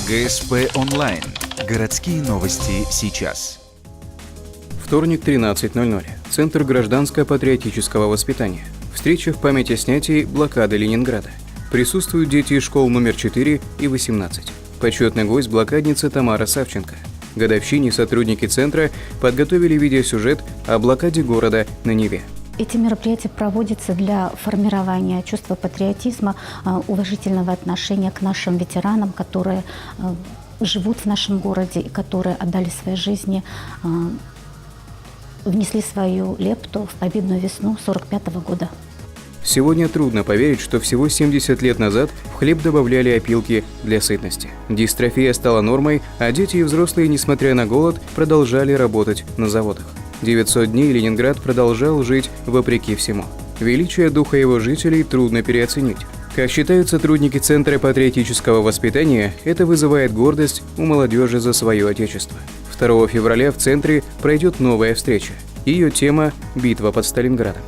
ГСП онлайн. Городские новости сейчас. Вторник, 13:00. Центр гражданско-патриотического воспитания. Встреча в память о снятии блокады Ленинграда. Присутствуют дети из школ номер 4 и 18. Почетный гость – блокадница Тамара Савченко. К годовщине сотрудники центра подготовили видеосюжет о блокаде города на Неве. Эти мероприятия проводятся для формирования чувства патриотизма, уважительного отношения к нашим ветеранам, которые живут в нашем городе и которые отдали свои жизни, внесли свою лепту в победную весну 1945 года. Сегодня трудно поверить, что всего 70 лет назад в хлеб добавляли опилки для сытности. Дистрофия стала нормой, а дети и взрослые, несмотря на голод, продолжали работать на заводах. 900 дней Ленинград продолжал жить вопреки всему. Величие духа его жителей трудно переоценить. Как считают сотрудники Центра патриотического воспитания, это вызывает гордость у молодежи за свое отечество. 2 февраля в Центре пройдет новая встреча. Ее тема – «Битва под Сталинградом».